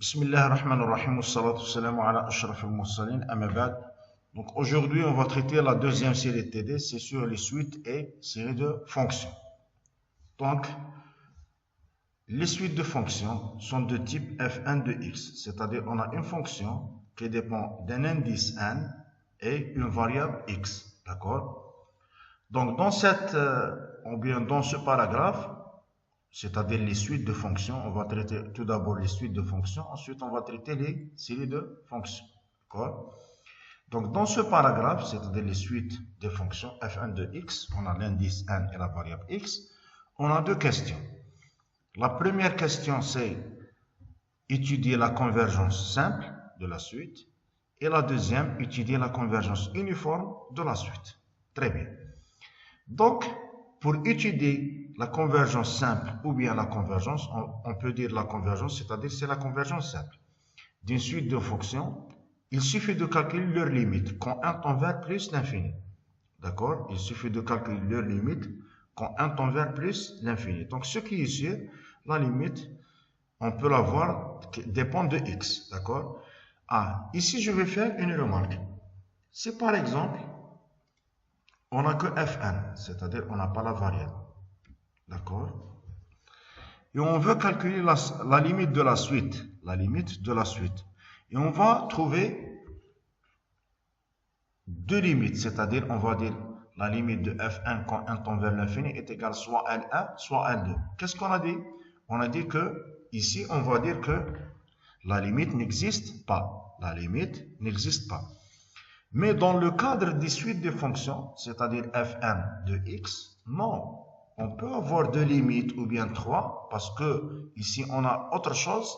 Bismillah ar-Rahman ar-Rahim, wassalatu wassalamu ala ashraf al-mursalin, amma ba'd. Donc aujourd'hui, on va traiter la deuxième série de TD, c'est sur les suites et séries de fonctions. Donc, les suites de fonctions sont de type f1 de x, c'est-à-dire on a une fonction qui dépend d'un indice n et une variable x, d'accord? Donc dans dans ce paragraphe, c'est-à-dire les suites de fonctions, on va traiter tout d'abord les suites de fonctions, ensuite on va traiter les séries de fonctions, d'accord? Donc dans ce paragraphe, c'est-à-dire les suites de fonctions f1 de x, on a l'indice n et la variable x, on a deux questions. La première question, c'est étudier la convergence simple de la suite, et la deuxième, étudier la convergence uniforme de la suite. Très bien. Donc, pour étudier la convergence simple ou bien la convergence, on peut dire la convergence, c'est-à-dire c'est la convergence simple d'une suite de fonctions. Il suffit de calculer leur limite quand 1 tend vers plus l'infini. D'accord? Il suffit de calculer leur limite quand 1 tend vers plus l'infini. Donc, ce qui est sûr, la limite, on peut la voir, dépend de x. D'accord? Ici, je vais faire une remarque. Si par exemple, on n'a que fn, c'est-à-dire on n'a pas la variable. D'accord? Et on veut calculer la limite de la suite. La limite de la suite. Et on va trouver deux limites, c'est-à-dire on va dire la limite de f1 quand 1 tend vers l'infini est égale soit L1, soit L2. Qu'est-ce qu'on a dit? On a dit que, ici, on va dire que la limite n'existe pas. La limite n'existe pas. Mais dans le cadre des suites de fonctions, c'est-à-dire f1 de x, non. On peut avoir deux limites ou bien trois parce que ici on a autre chose.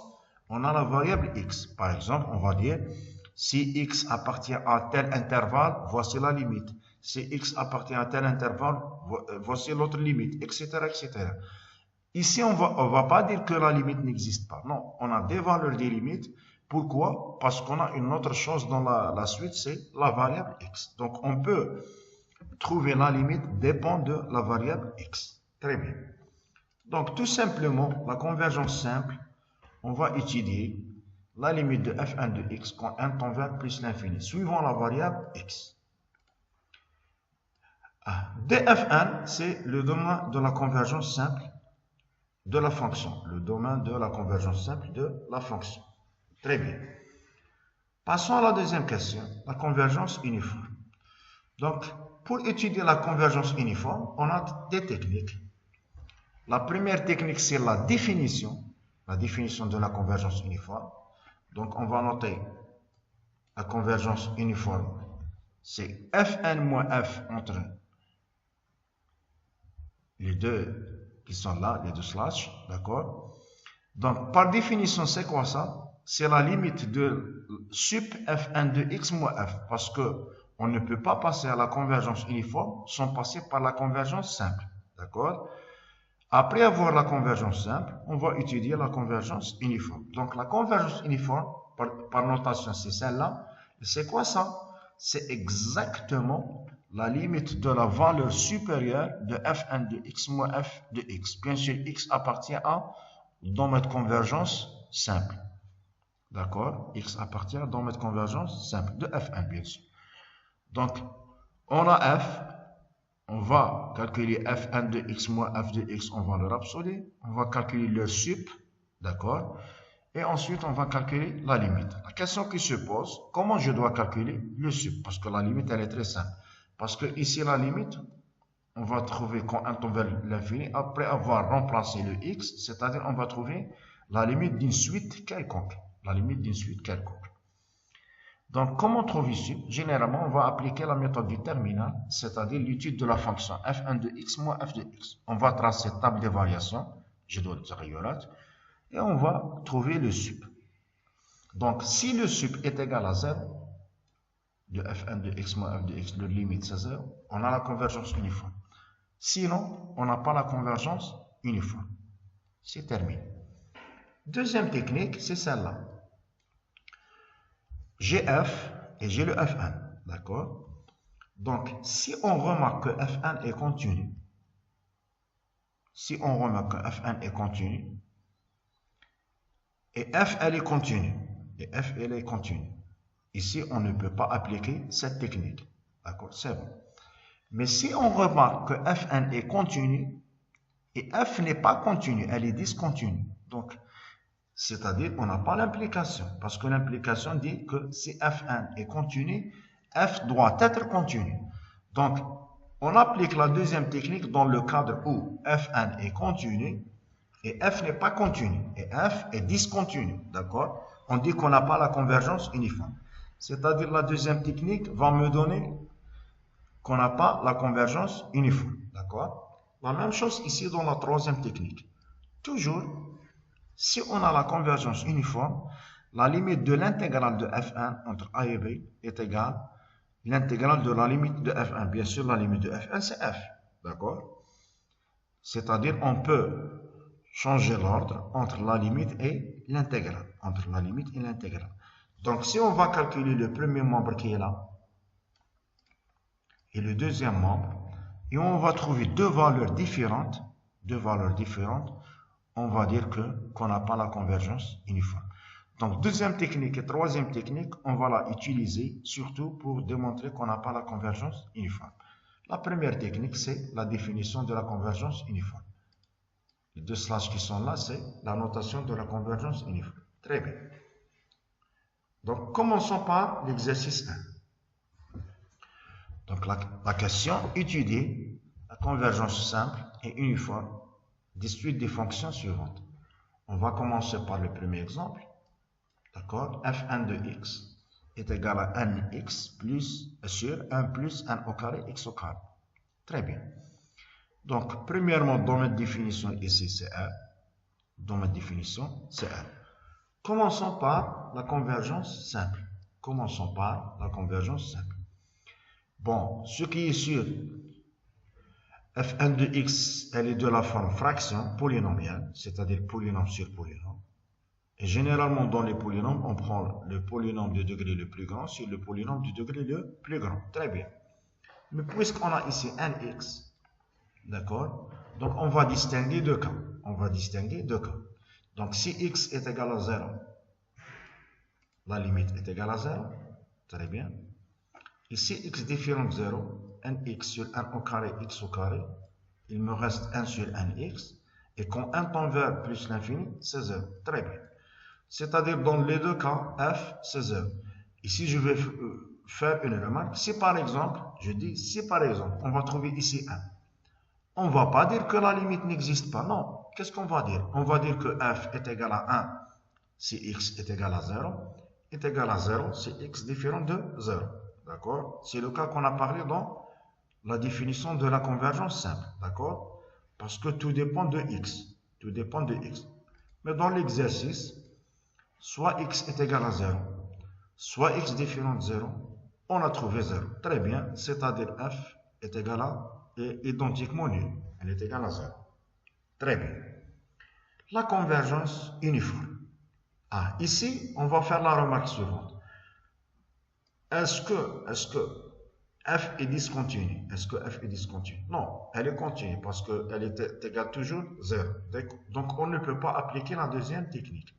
On a la variable x. Par exemple, on va dire si x appartient à tel intervalle, voici la limite. Si x appartient à tel intervalle, voici l'autre limite, etc., etc. Ici, on va pas dire que la limite n'existe pas. Non, on a des valeurs des limites. Pourquoi? Parce qu'on a une autre chose dans la suite, c'est la variable x. Donc, on peut trouver la limite dépend de la variable x. Très bien. Donc, tout simplement, la convergence simple, on va étudier la limite de f1 de x quand 1 tend vers plus l'infini, suivant la variable x. df1, c'est le domaine de la convergence simple de la fonction, le domaine de la convergence simple de la fonction. Très bien. Passons à la deuxième question, la convergence uniforme. Donc, pour étudier la convergence uniforme, on a des techniques. La première technique, c'est la définition de la convergence uniforme. Donc, on va noter la convergence uniforme, c'est fn moins f entre les deux qui sont là, les deux slash, d'accord? Donc, par définition, c'est quoi ça? C'est la limite de sup f1 de x moins f, parce que on ne peut pas passer à la convergence uniforme sans passer par la convergence simple, d'accord? Après avoir la convergence simple, on va étudier la convergence uniforme. Donc, la convergence uniforme, par notation, c'est celle-là. C'est quoi ça? C'est exactement la limite de la valeur supérieure de f1 de x moins f de x. Bien sûr, x appartient à domaine de convergence simple. D'accord? X appartient à domaine de convergence simple de f1, bien sûr. Donc, on a f. On va calculer f1 de x moins f de x en valeur absolue. On va calculer leur sup. D'accord? Et ensuite, on va calculer la limite. La question qui se pose, comment je dois calculer le sup? Parce que la limite, elle est très simple. Parce que ici, la limite, on va trouver quand 1 tend vers l'infini, après avoir remplacé le x, c'est-à-dire on va trouver la limite d'une suite quelconque. La limite d'une suite quelconque. Donc, comme on trouve ici, généralement, on va appliquer la méthode du terminal, c'est-à-dire l'étude de la fonction f1 de x moins f de x. On va tracer table de variation, je dois dire, et on va trouver le sup. Donc, si le sup est égal à 0, de f1 de x moins f de x, le limite c'est 0, on a la convergence uniforme. Sinon, on n'a pas la convergence uniforme. C'est terminé. Deuxième technique, c'est celle-là. J'ai f et j'ai le f1. D'accord? Donc, si on remarque que f1 est continu, Et f, elle est continue. Et f, elle est continue. Ici, on ne peut pas appliquer cette technique. D'accord? C'est bon. Mais si on remarque que fn est continue, et f n'est pas continue, elle est discontinue. Donc, c'est-à-dire qu'on n'a pas l'implication. Parce que l'implication dit que si fn est continue, f doit être continue. Donc, on applique la deuxième technique dans le cadre où fn est continue et f n'est pas continue. Et f est discontinue. D'accord? On dit qu'on n'a pas la convergence uniforme. C'est-à-dire la deuxième technique va me donner qu'on n'a pas la convergence uniforme. D'accord? La même chose ici dans la troisième technique. Toujours, si on a la convergence uniforme, la limite de l'intégrale de f1 entre a et b est égale à l'intégrale de la limite de f1. Bien sûr, la limite de f1, c'est f. D'accord? C'est-à-dire, on peut changer l'ordre entre la limite et l'intégrale. Entre la limite et l'intégrale. Donc, si on va calculer le premier membre qui est là, et le deuxième membre, et on va trouver deux valeurs différentes, on va dire qu'on n'a pas la convergence uniforme. Donc, deuxième technique et troisième technique, on va la utiliser surtout pour démontrer qu'on n'a pas la convergence uniforme. La première technique, c'est la définition de la convergence uniforme. Les deux slash qui sont là, c'est la notation de la convergence uniforme. Très bien. Donc, commençons par l'exercice 1. Donc, la question, étudier la convergence simple et uniforme des suites des fonctions suivantes. On va commencer par le premier exemple. D'accord? F1 de x est égal à nx plus, sur 1 plus n au carré x au carré. Très bien. Donc, premièrement, dans notre définition ici, c'est R. Dans notre définition, c'est R. Commençons par la convergence simple. Commençons par la convergence simple. Bon, ce qui est sûr, f1 de x, elle est de la forme fraction polynomiale, c'est-à-dire polynôme sur polynôme. Et généralement, dans les polynômes, on prend le polynôme de degré le plus grand sur le polynôme du degré le plus grand. Très bien. Mais puisqu'on a ici nx, d'accord? Donc, on va distinguer deux cas. Donc, si x est égal à 0, la limite est égale à 0. Très bien. Et si x différent de 0, nx sur 1 au carré x au carré, il me reste 1 sur nx. Et quand 1 tend vers plus l'infini, c'est 0. Très bien. C'est-à-dire, dans les deux cas, f, c'est 0. Ici, je vais faire une remarque. Si par exemple, on va trouver ici 1. On ne va pas dire que la limite n'existe pas. Non. Qu'est-ce qu'on va dire? On va dire que f est égal à 1 si x est égal à 0, est égal à 0 si x différent de 0. D'accord? C'est le cas qu'on a parlé dans la définition de la convergence simple. D'accord? Parce que tout dépend de x. Mais dans l'exercice, soit x est égal à 0, soit x différent de 0, on a trouvé 0. Très bien, c'est-à-dire f est égal à, est identiquement nul. Elle est égale à 0. Très bien. La convergence uniforme. Ah, ici, on va faire la remarque suivante. Est-ce que f est discontinue? Non, elle est continue parce qu'elle est égale toujours 0. Donc, on ne peut pas appliquer la deuxième technique.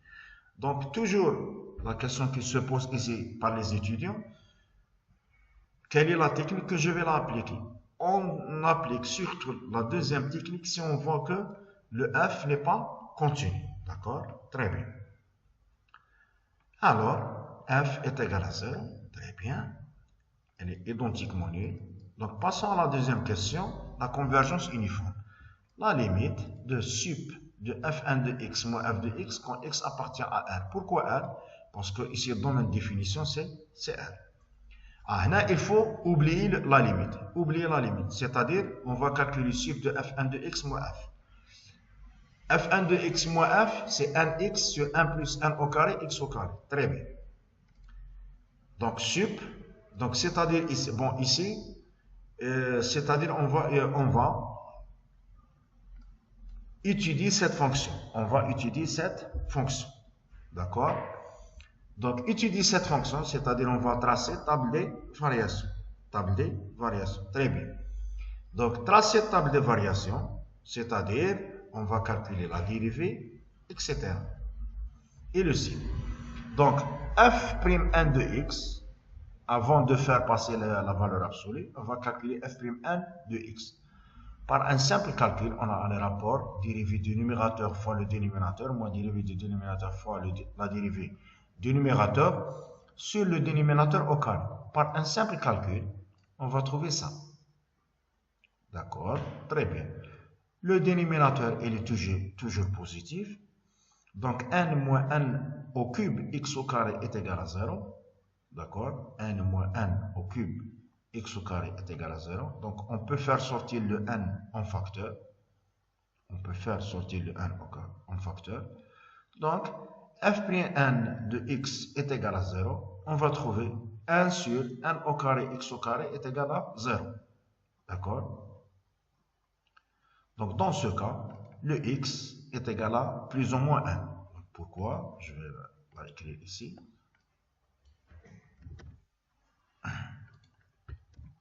Donc, toujours, la question qui se pose ici par les étudiants, quelle est la technique que je vais appliquer? On applique surtout la deuxième technique si on voit que le f n'est pas continu. D'accord? Très bien. Alors, f est égal à 0. Très bien. Elle est identiquement nulle. Donc, passons à la deuxième question, la convergence uniforme. La limite de sup de f1 de x moins f de x quand x appartient à R. Pourquoi R? Parce que ici, dans notre définition, c'est R. Ah, là, il faut oublier la limite. C'est-à-dire, on va calculer sup de f1 de x moins f. f1 de x moins f, c'est 1x sur 1 plus 1 au carré, x au carré. Très bien. Donc, sup, donc c'est-à-dire ici, bon, ici, c'est-à-dire on va étudier cette fonction. D'accord? Donc, étudier cette fonction, c'est-à-dire on va tracer table des variations. Très bien. Donc, tracer table des variations, c'est-à-dire on va calculer la dérivée, etc. et le signe. Donc, f'1 de x, avant de faire passer la valeur absolue, on va calculer f'1 de x. Par un simple calcul, on a le rapport dérivée du numérateur fois le dénominateur, moins dérivée du dénominateur fois la dérivée du numérateur sur le dénominateur au carré. Par un simple calcul, on va trouver ça. D'accord? Très bien. Le dénominateur, il est toujours positif. Donc, n moins n au cube x au carré est égal à 0. D'accord? N moins n au cube x au carré est égal à 0. Donc, on peut faire sortir le n en facteur. On peut faire sortir le n en facteur. Donc, f'(n) de x est égal à 0. On va trouver 1 sur n au carré x au carré est égal à 0. D'accord? Donc, dans ce cas, le x est égal à plus ou moins 1. Donc, pourquoi? Je vais l'écrire ici.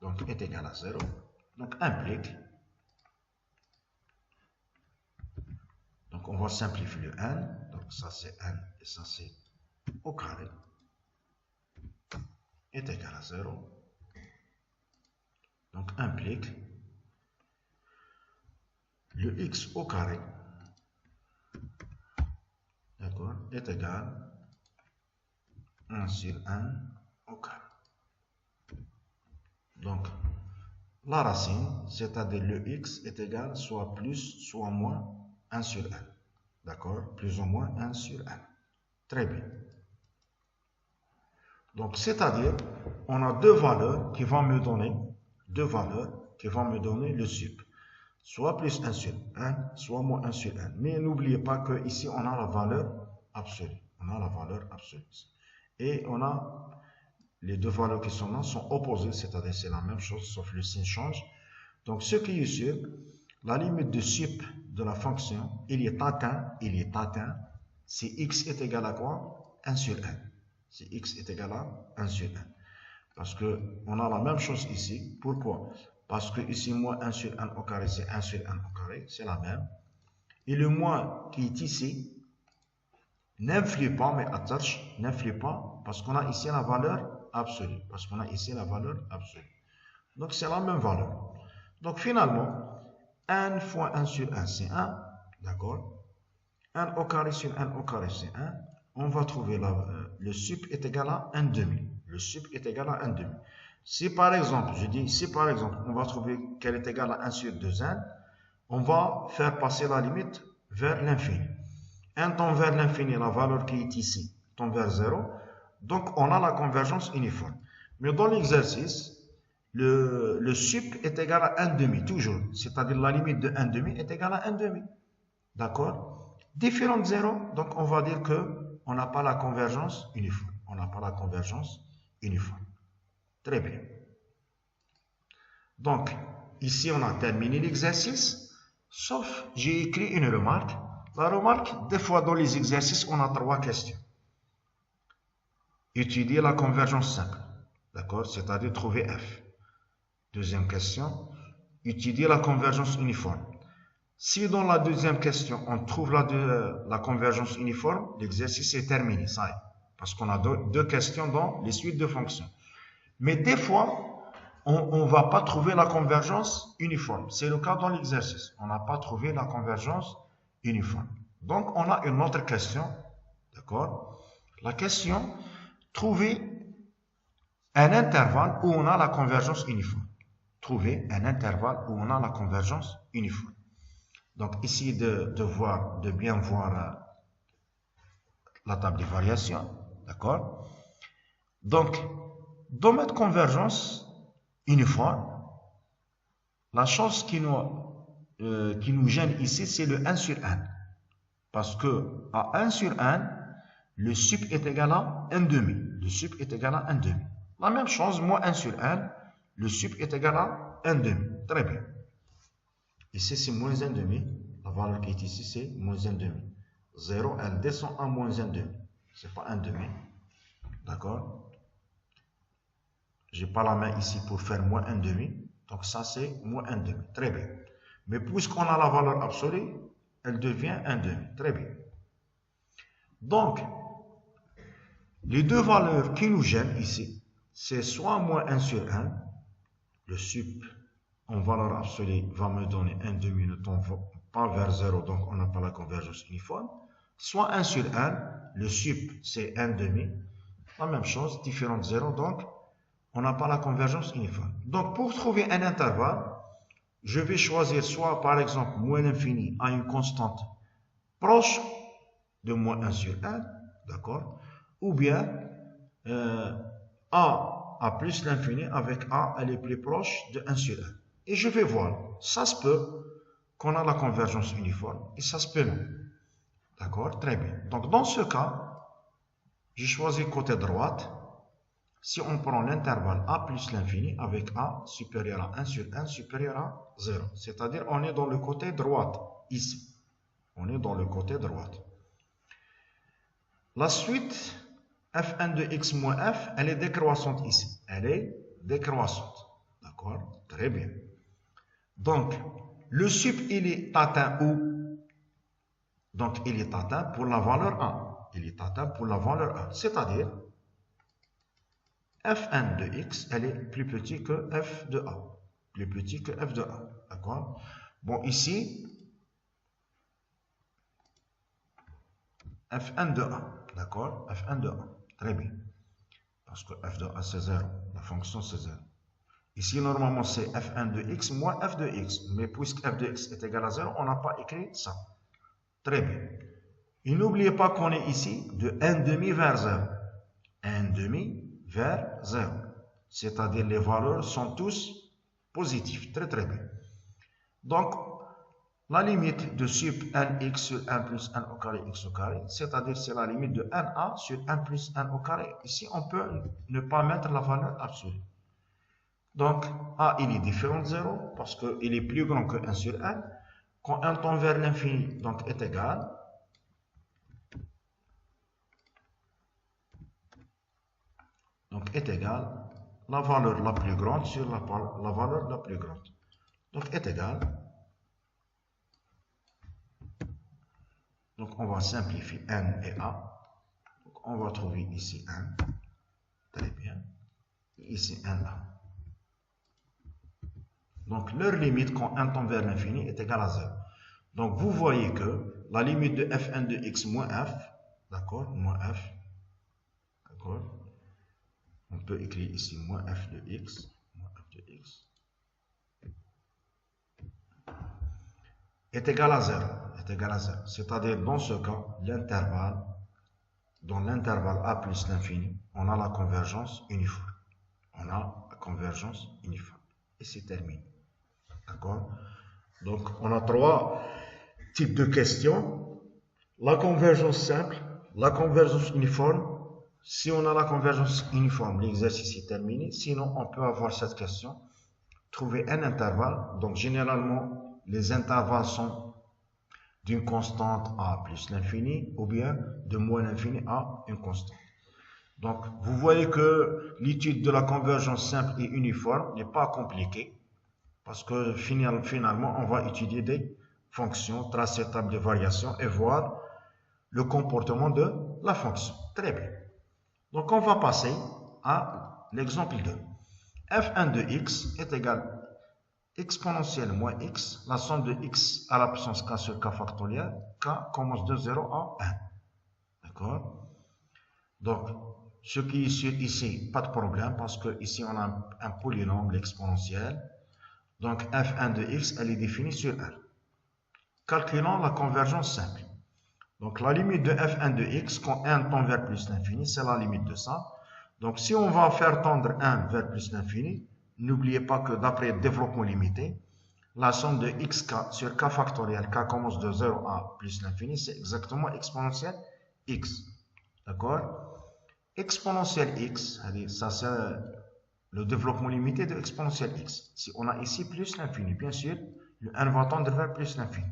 Donc, est égal à 0. Donc, implique. Donc, on va simplifier le n. Donc, ça, c'est n et ça, c'est au carré. Est égal à 0. Donc, implique le x au carré, d'accord, est égal à 1 sur n au carré. Donc, la racine, c'est-à-dire le x est égal soit plus, soit moins 1 sur n. D'accord? Plus ou moins 1 sur n. Très bien. Donc, c'est-à-dire, on a deux valeurs qui vont me donner le sup. Soit plus 1 sur 1, soit moins 1 sur 1. Mais n'oubliez pas qu'ici, on a la valeur absolue. Et on a les deux valeurs qui sont là sont opposées, c'est-à-dire c'est la même chose, sauf le signe change. Donc, ce qui est sûr, la limite de sup de la fonction, il est atteint si x est égal à quoi? 1 sur 1. Si x est égal à 1 sur 1. Parce qu'on a la même chose ici. Pourquoi? Parce que ici, moins 1 sur 1 au carré, c'est 1 sur 1 au carré, c'est la même. Et le moins qui est ici n'influe pas, mais n'influe pas, parce qu'on a ici la valeur absolue. Donc, c'est la même valeur. Donc, finalement, 1 fois 1 sur 1, c'est 1. D'accord? 1 au carré sur 1 au carré, c'est 1. On va trouver le sup est égal à 1 demi. Le sup est égal à 1 demi. Si par exemple, on va trouver qu'elle est égale à 1 sur 2n, on va faire passer la limite vers l'infini. 1 tend vers l'infini, la valeur qui est ici tend vers 0. Donc, on a la convergence uniforme. Mais dans l'exercice, le sup est égal à 1 demi, toujours. C'est-à-dire la limite de 1 demi est égale à 1 demi. D'accord? Différent de 0, donc on va dire qu'on n'a pas la convergence uniforme. Très bien. Donc, ici, on a terminé l'exercice, sauf j'ai écrit une remarque. La remarque, des fois dans les exercices, on a 3 questions. Étudier la convergence simple, d'accord, c'est-à-dire trouver f. Deuxième question, étudier la convergence uniforme. Si dans la deuxième question, on trouve la convergence uniforme, l'exercice est terminé, ça y est, parce qu'on a deux questions dans les suites de fonctions. Mais des fois, on ne va pas trouver la convergence uniforme. C'est le cas dans l'exercice. On n'a pas trouvé la convergence uniforme. Donc, on a une autre question. D'accord? La question, trouver un intervalle où on a la convergence uniforme. Donc, essayez de bien voir la table de variation. D'accord? Donc, dans notre convergence uniforme, la chose qui nous gêne ici, c'est le 1 sur 1. Parce que à 1 sur 1, le sup est égal à 1 demi. La même chose, moins 1 sur 1, le sup est égal à 1 demi. Très bien. Ici, c'est moins 1 demi. La valeur qui est ici, c'est moins 1 demi. 0, elle descend à moins 1 demi. Ce n'est pas 1 demi. D'accord? Je n'ai pas la main ici pour faire moins 1 demi. Donc ça, c'est moins 1 demi. Très bien. Mais puisqu'on a la valeur absolue, elle devient 1 demi. Très bien. Donc, Les deux valeurs qui nous gênent ici, c'est soit moins 1 sur 1, le sup en valeur absolue va me donner 1 demi, ne tend pas vers 0, donc on n'a pas la convergence uniforme, soit 1 sur 1, le sup c'est 1 demi, la même chose, différent de 0, donc on n'a pas la convergence uniforme. Donc pour trouver un intervalle, je vais choisir soit par exemple moins l'infini à une constante proche de moins 1 sur 1, d'accord, ou bien a plus l'infini avec a, elle est plus proche de 1 sur 1. Et je vais voir, ça se peut qu'on a la convergence uniforme et ça se peut non. D'accord, très bien. Donc dans ce cas, j'ai choisi côté droite. Si on prend l'intervalle a plus l'infini avec a supérieur à 1 sur 1 supérieur à 0. C'est-à-dire on est dans le côté droite ici. On est dans le côté droite. La suite f1 de x moins f, elle est décroissante ici. Elle est décroissante. D'accord? Très bien. Donc, le sup, il est atteint où? Donc, il est atteint pour la valeur 1. Il est atteint pour la valeur 1. C'est-à-dire, f1 de x, elle est plus petit que f de a. Plus petit que f de a. D'accord? Bon, ici, f1 de a. D'accord? f1 de a. Très bien. Parce que f de a, c'est 0. La fonction, c'est 0. Ici, normalement, c'est f1 de x moins f de x. Mais puisque f de x est égal à 0, on n'a pas écrit ça. Très bien. Et n'oubliez pas qu'on est ici de 1 demi vers 0. 1 demi vers 0. C'est-à-dire les valeurs sont tous positives. Très très bien. Donc, la limite de sup 1x sur 1 plus 1 au carré x au carré, c'est-à-dire c'est la limite de 1a sur 1 plus 1 au carré. Ici, on peut ne pas mettre la valeur absolue. Donc, a, il est différent de 0 parce qu'il est plus grand que 1 sur 1. Quand 1 tend vers l'infini, donc est égal. Donc, est égal la valeur la plus grande sur la valeur la plus grande. Donc, est égal. Donc, on va simplifier n et a. Donc, on va trouver ici 1. Très bien. Et ici 1a. Donc, leur limite quand 1 tend vers l'infini est égale à 0. Donc, vous voyez que la limite de f1 de x moins f, d'accord, moins f, d'accord, on peut écrire ici moins f de x, est égal à 0. C'est-à-dire, dans ce cas, l'intervalle, dans l'intervalle a plus l'infini, on a la convergence uniforme. Et c'est terminé. D'accord? Donc, on a 3 types de questions. La convergence simple, la convergence uniforme. Si on a la convergence uniforme, l'exercice est terminé. Sinon, on peut avoir cette question. Trouver un intervalle. Donc, généralement, les intervalles sont d'une constante à plus l'infini ou bien de moins l'infini à une constante. Donc, vous voyez que l'étude de la convergence simple et uniforme n'est pas compliquée parce que finalement, on va étudier des fonctions, tracer table de variation et voir le comportement de la fonction. Très bien. Donc, on va passer à l'exemple 2. f1 de x est égal exponentielle moins x, la somme de x à la puissance k sur k factoriel, k commence de 0 à 1. D'accord? Donc, ce qui est ici, pas de problème, parce que ici on a un polynôme, l'exponentielle. Donc, f1 de x, elle est définie sur 1. Calculons la convergence simple. Donc, la limite de f1 de x, quand 1 tend vers plus l'infini, c'est la limite de ça. Donc, si on va faire tendre 1 vers plus l'infini, n'oubliez pas que d'après développement limité, la somme de xk sur k factoriel, k commence de 0 à plus l'infini, c'est exactement exponentielle x. D'accord? Exponentielle x, ça c'est le développement limité de exponentielle x. Si on a ici plus l'infini, bien sûr, le 1 va tendre vers plus l'infini.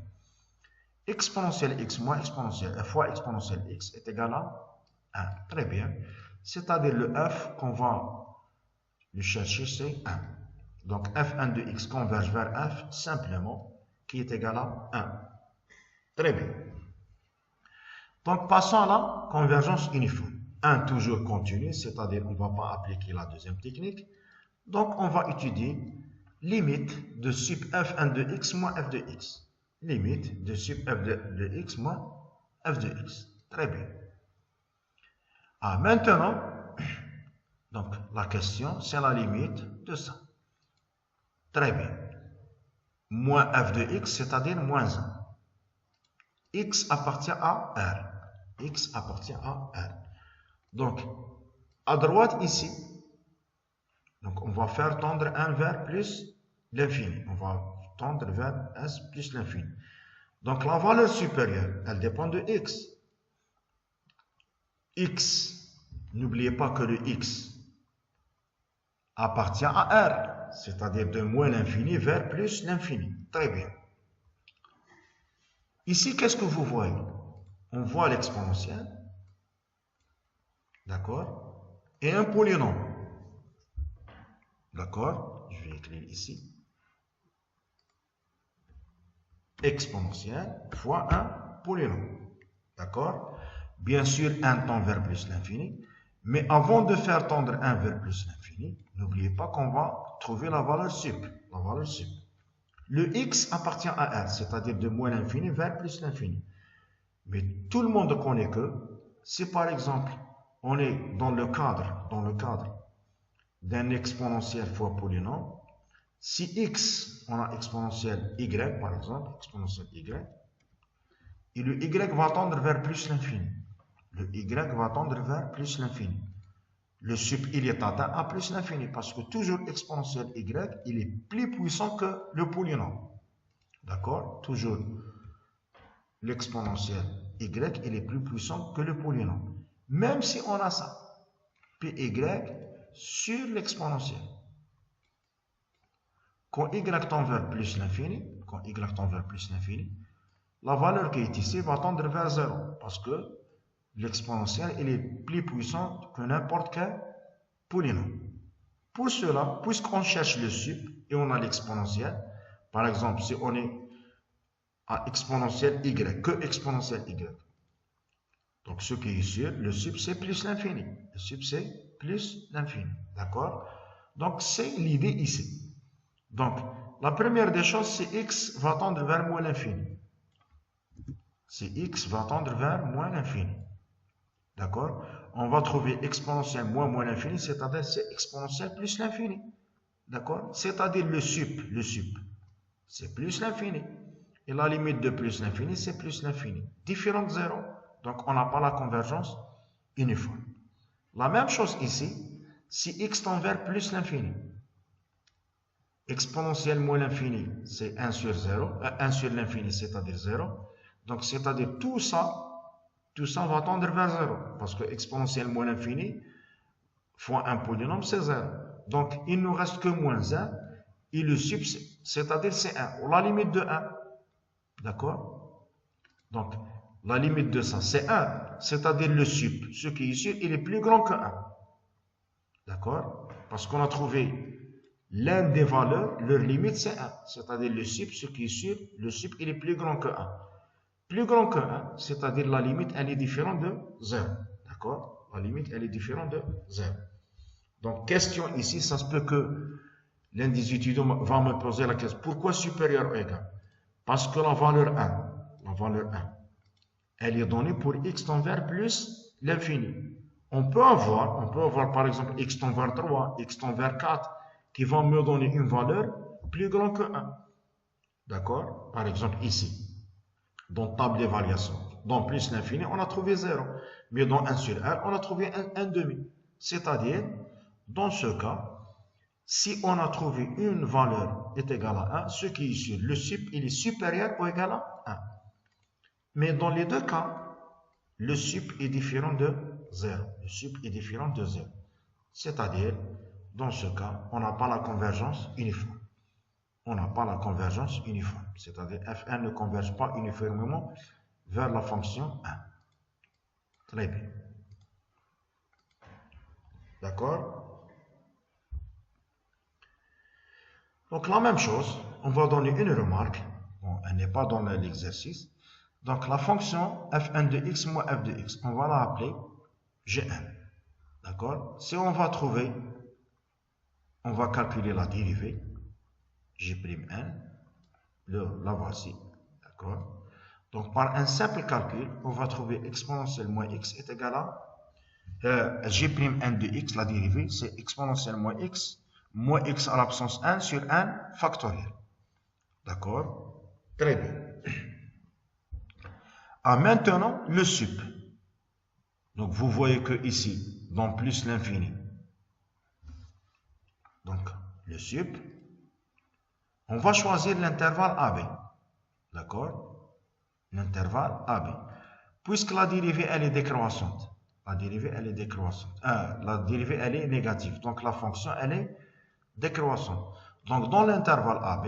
Exponentielle x moins exponentielle f fois exponentielle x est égal à 1. Très bien. C'est-à-dire le f qu'on va le chercher, c'est 1. Donc f1 de x converge vers f simplement, qui est égal à 1. Très bien. Donc passons à la convergence uniforme. 1 toujours continu, c'est-à-dire on ne va pas appliquer la deuxième technique. Donc, on va étudier limite de sub f1 de x moins f de x. Limite de sub f de x moins f de x. Très bien. Ah, maintenant, donc la question, c'est la limite de ça. Très bien. Moins f de x, c'est-à-dire moins 1. X appartient à R. X appartient à R. Donc, à droite ici, donc on va faire tendre 1 vers plus l'infini. On va tendre vers S plus l'infini. Donc la valeur supérieure, elle dépend de X. X, n'oubliez pas que le X appartient à R, c'est-à-dire de moins l'infini vers plus l'infini. Très bien. Ici, qu'est-ce que vous voyez? On voit l'exponentielle, d'accord? Et un polynôme. D'accord? Je vais écrire ici. Exponentielle fois un polynôme. D'accord? Bien sûr, 1 tend vers plus l'infini. Mais avant de faire tendre 1 vers plus l'infini, n'oubliez pas qu'on va trouver la valeur sup. La valeur sup. Le x appartient à R, c'est-à-dire de moins l'infini vers plus l'infini. Mais tout le monde connaît que si par exemple on est dans le cadre d'un exponentiel fois polynôme, si x, on a exponentielle y par exemple, exponentielle y, et le y va tendre vers plus l'infini. Le y va tendre vers plus l'infini. Le sup, il est atteint à plus l'infini, parce que toujours exponentielle y, il est plus puissant que le polynôme. D'accord? Toujours l'exponentielle y, il est plus puissant que le polynôme. Même si on a ça, py sur l'exponentielle. Quand y tend vers plus l'infini, la valeur qui est ici va tendre vers 0, parce que l'exponentielle est plus puissante que n'importe quel polynôme. Pour cela, puisqu'on cherche le sup et on a l'exponentielle, par exemple, si on est à exponentielle y, que exponentielle y, donc ce qui est sûr, le sup c'est plus l'infini. Le sup c'est plus l'infini. D'accord? Donc c'est l'idée ici. Donc la première des choses, c'est x va tendre vers moins l'infini. C'est x va tendre vers moins l'infini. D'accord? On va trouver exponentielle moins l'infini, c'est-à-dire c'est exponentielle plus l'infini. D'accord? C'est-à-dire le sup, c'est plus l'infini. Et la limite de plus l'infini, c'est plus l'infini. Différent de 0. Donc on n'a pas la convergence uniforme. La même chose ici, si x tend vers plus l'infini. Exponentielle moins l'infini, c'est 1 sur 0. 1 sur l'infini, c'est-à-dire 0. Donc c'est-à-dire tout ça va tendre vers 0. Parce que exponentielle moins l'infini fois un polynôme, c'est 0. Donc il ne nous reste que moins 1. Et le sup, c'est-à-dire c'est 1. Ou la limite de 1. D'accord? Donc la limite de ça, c'est 1. C'est-à-dire le sup. Ce qui est ici, il est plus grand que 1. D'accord? Parce qu'on a trouvé l'un des valeurs, leur limite, c'est 1. C'est-à-dire le sup, ce qui est sûr, le sup, il est plus grand que 1. Plus grand que 1, c'est-à-dire la limite, elle est différente de 0. D'accord? La limite, elle est différente de 0. Donc, question ici, ça se peut que l'un des étudiants va me poser la question, pourquoi supérieur ou égal? Parce que la valeur 1, elle est donnée pour x tend vers plus l'infini. On peut avoir par exemple x tend vers 3, x tend vers 4, qui vont me donner une valeur plus grande que 1. D'accord? Par exemple ici. Dans table des variations, dans plus l'infini, on a trouvé 0. Mais dans 1 sur R, on a trouvé 1 demi. C'est-à-dire, dans ce cas, si on a trouvé une valeur est égale à 1, ce qui est sûr, le sup, il est supérieur ou égal à 1. Mais dans les deux cas, le sup est différent de 0. Le sup est différent de 0. C'est-à-dire, dans ce cas, on n'a pas la convergence uniforme. On n'a pas la convergence uniforme. C'est-à-dire f1 ne converge pas uniformément vers la fonction 1. Très bien. D'accord? Donc la même chose, on va donner une remarque. Bon, elle n'est pas dans l'exercice. Donc la fonction f1 de x moins f de x, on va l'appeler Gn. D'accord? Si on va trouver, on va calculer la dérivée, J'N, la voici. D'accord? Donc, par un simple calcul, on va trouver exponentielle moins x est égal à J'N de x, la dérivée, c'est exponentielle moins x à l'absence 1 sur 1 factoriel. D'accord? Très bien. Ah, maintenant, le sup. Donc, vous voyez que ici, dans plus l'infini, donc le sup, on va choisir l'intervalle AB. D'accord? L'intervalle AB. Puisque la dérivée, elle est décroissante. La dérivée, elle est décroissante. La dérivée, elle est négative. Donc, la fonction, elle est décroissante. Donc, dans l'intervalle AB,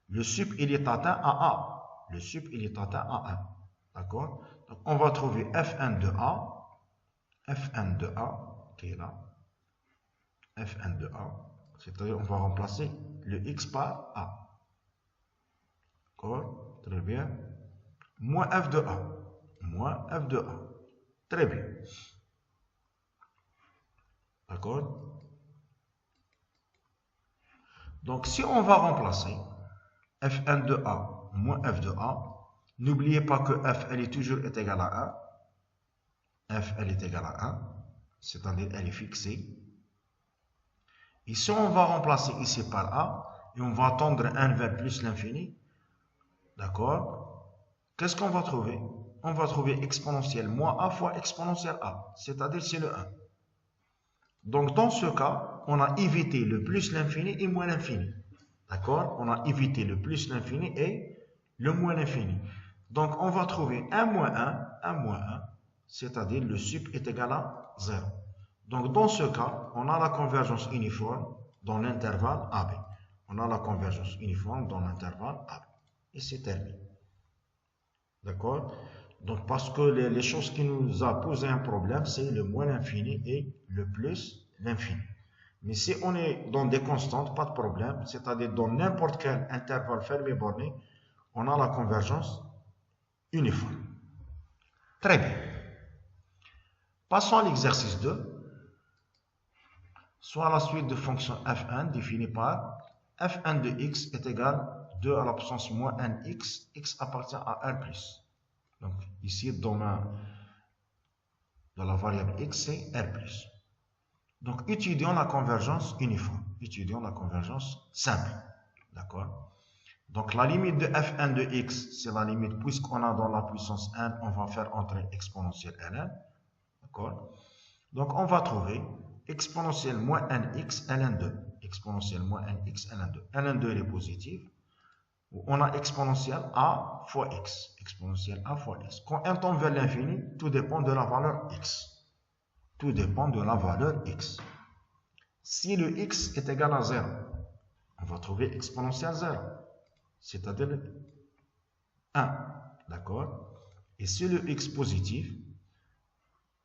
le sup, il est atteint à A. Le sup, il est atteint à 1. D'accord? Donc, on va trouver Fn de A, qui est là, Fn de A, c'est-à-dire on va remplacer le x par A. D'accord? Très bien. Moins f de A. Très bien. D'accord? Donc, si on va remplacer Fn de A moins f de A, n'oubliez pas que f, elle est toujours égale à 1. F, elle est égale à 1, c'est-à-dire elle est fixée. Ici, on va remplacer ici par A, et on va tendre 1 vers plus l'infini. D'accord? Qu'est-ce qu'on va trouver? On va trouver exponentielle moins A fois exponentielle A, c'est-à-dire c'est le 1. Donc, dans ce cas, on a évité le plus l'infini et moins l'infini. D'accord? On a évité le plus l'infini et le moins l'infini. Donc, on va trouver 1 moins 1, c'est-à-dire le sup est égal à 0. Donc, dans ce cas, on a la convergence uniforme dans l'intervalle AB. On a la convergence uniforme dans l'intervalle AB. Et c'est terminé. D'accord? Donc, parce que les choses qui nous a posé un problème, c'est le moins l'infini et le plus l'infini. Mais si on est dans des constantes, pas de problème, c'est-à-dire dans n'importe quel intervalle fermé borné, on a la convergence uniforme. Très bien. Passons à l'exercice 2. Soit la suite de fonctions f1 définie par f1 de x est égal à 2 à la puissance moins nx, x appartient à R+. Donc ici, dans la variable x, c'est R+. Donc étudions la convergence uniforme. Étudions la convergence simple. D'accord? Donc la limite de f1 de x, c'est la limite, puisqu'on a dans la puissance 1, on va faire entrer exponentielle ln. D'accord? Donc on va trouver exponentielle moins nx ln2. Exponentielle moins nx ln2. ln2 est positive. On a exponentielle a fois x. Exponentielle a fois x. Quand on tend vers l'infini, tout dépend de la valeur x. Tout dépend de la valeur x. Si le x est égal à 0, on va trouver exponentielle 0. C'est-à-dire 1. D'accord? Et si le x positif,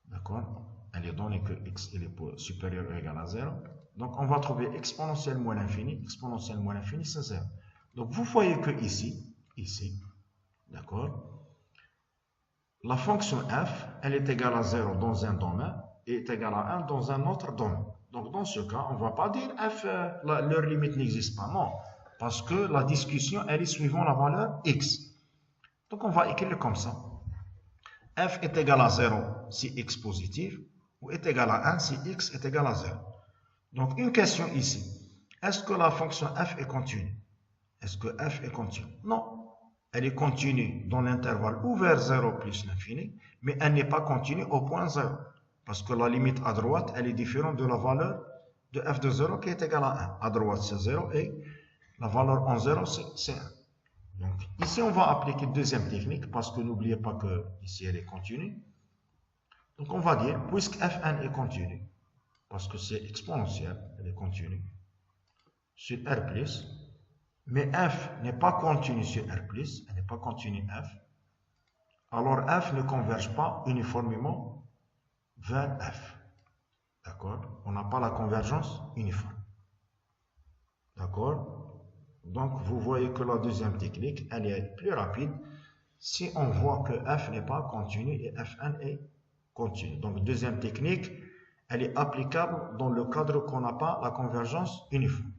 d'accord, elle est donnée que x est supérieur ou égal à 0, donc on va trouver exponentielle moins l'infini. Exponentielle moins l'infini, c'est 0. Donc vous voyez que ici, d'accord, la fonction f, elle est égale à 0 dans un domaine et est égale à 1 dans un autre domaine. Donc dans ce cas, on ne va pas dire f, leur limite n'existe pas, non. Parce que la discussion, elle est suivant la valeur x. Donc on va écrire comme ça. F est égal à 0 si x positif, ou est égal à 1 si x est égal à 0. Donc une question ici. Est-ce que la fonction f est continue? Est-ce que f est continue? Non. Elle est continue dans l'intervalle ouvert 0 plus l'infini, mais elle n'est pas continue au point 0. Parce que la limite à droite, elle est différente de la valeur de f de 0 qui est égale à 1. À droite, c'est 0 et la valeur en 0, c'est 1. Donc, ici, on va appliquer deuxième technique parce que n'oubliez pas que ici, elle est continue. Donc, on va dire, puisque fn est continue, parce que c'est exponentiel, elle est continue, sur R+, mais f n'est pas continue sur R+, elle n'est pas continue f, alors f ne converge pas uniformément vers f. D'accord? On n'a pas la convergence uniforme. D'accord? Donc, vous voyez que la deuxième technique, elle est plus rapide. si on voit que f n'est pas continu et fn est continu. Donc, deuxième technique, elle est applicable dans le cadre qu'on n'a pas la convergence uniforme.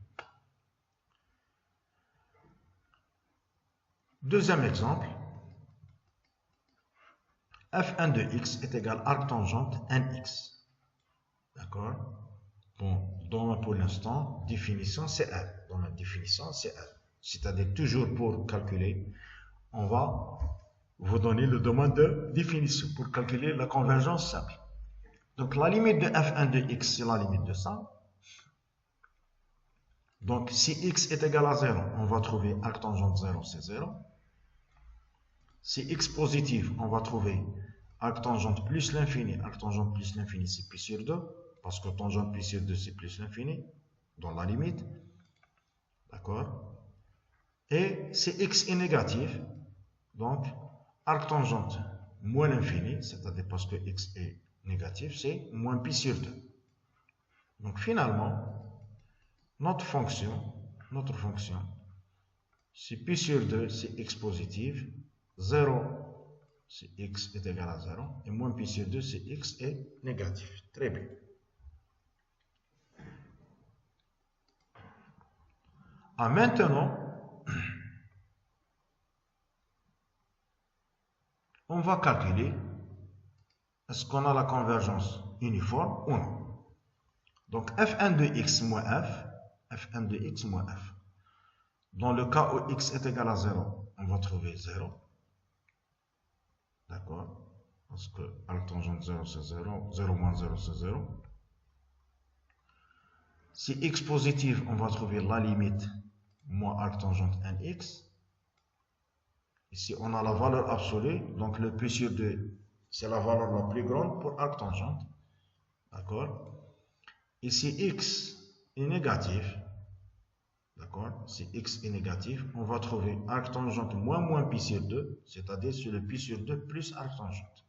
Deuxième exemple, fn de x est égal à arctangente nx. D'accord? Bon, pour l'instant, définition c'est L. Dans la définition c'est L. C'est-à-dire toujours pour calculer, on va vous donner le domaine de définition pour calculer la convergence simple. Donc la limite de f1 de x, c'est la limite de ça. Donc si x est égal à 0, on va trouver arctangente 0, c'est 0. Si x positif, on va trouver arctangente plus l'infini. Arctangente plus l'infini, c'est pi sur 2. Parce que tangente pi sur 2, c'est plus l'infini, dans la limite. D'accord? Et si x est négatif, donc arctangente moins l'infini, c'est-à-dire parce que x est négatif, c'est moins pi sur 2. Donc finalement, notre fonction, c'est pi sur 2, c'est x positif, 0, c'est x est égal à 0, et moins pi sur 2, c'est x est négatif. Très bien. Ah, maintenant, on va calculer est-ce qu'on a la convergence uniforme ou non. Donc, fn de x moins fn de x moins f. Dans le cas où x est égal à 0, on va trouver 0. D'accord? Parce que arctangente 0, c'est 0. 0 moins 0, c'est 0. Si x positif, on va trouver la limite moins arctangente nx. Ici, on a la valeur absolue, donc le pi sur 2, c'est la valeur la plus grande pour arctangente. D'accord? Ici, x est négatif. D'accord? Si x est négatif, on va trouver arctangente moins pi sur 2, c'est-à-dire sur le pi sur 2 plus arctangente.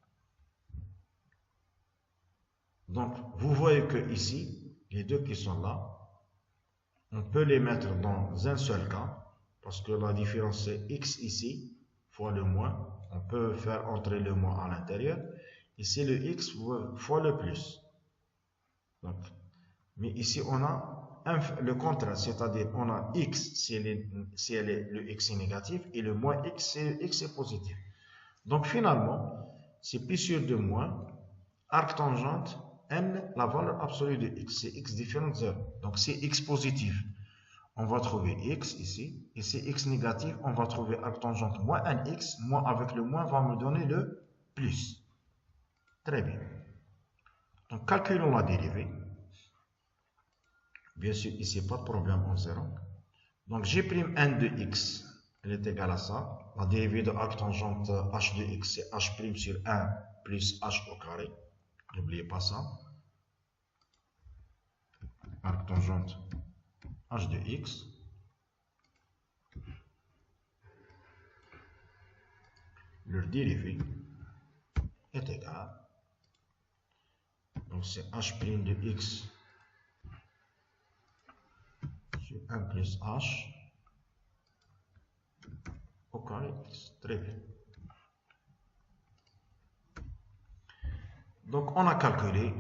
Donc, vous voyez que ici, les deux qui sont là, on peut les mettre dans un seul cas, parce que la différence c'est x ici, fois le moins. On peut faire entrer le moins à l'intérieur. Ici, le x fois le plus. Donc, mais ici, on a le contraire, c'est-à-dire on a x si le x est négatif et le moins x si x est positif. Donc, finalement, c'est pi sur 2 moins arctangente n, la valeur absolue de x. C'est x différent de 0. Donc, c'est x positif. On va trouver x ici, et si x négatif, on va trouver arctangente moins nx, moins avec le moins va me donner le plus. Très bien. Donc, calculons la dérivée. Bien sûr, ici, pas de problème en 0. Donc, g' n de x, elle est égale à ça. La dérivée de arctangente h de x, c'est h' sur 1 plus h au carré. N'oubliez pas ça. Arctangente h de x. Leur dérivée est égale. Donc c'est h' de x sur 1 plus h au carré x. Très bien. Donc on a calculé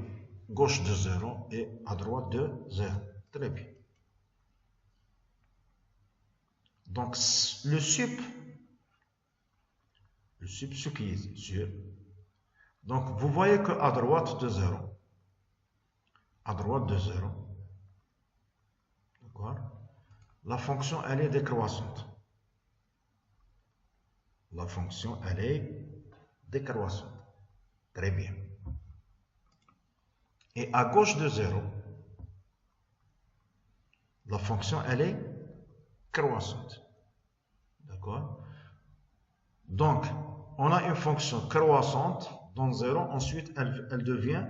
gauche de 0 et à droite de 0. Très bien. Donc le sup, ce qui est sûr. Donc vous voyez qu'à droite de 0, d'accord, la fonction elle est décroissante. La fonction elle est décroissante. Très bien. Et à gauche de 0, la fonction elle est croissante. D'accord? Donc, on a une fonction croissante dans 0, ensuite elle devient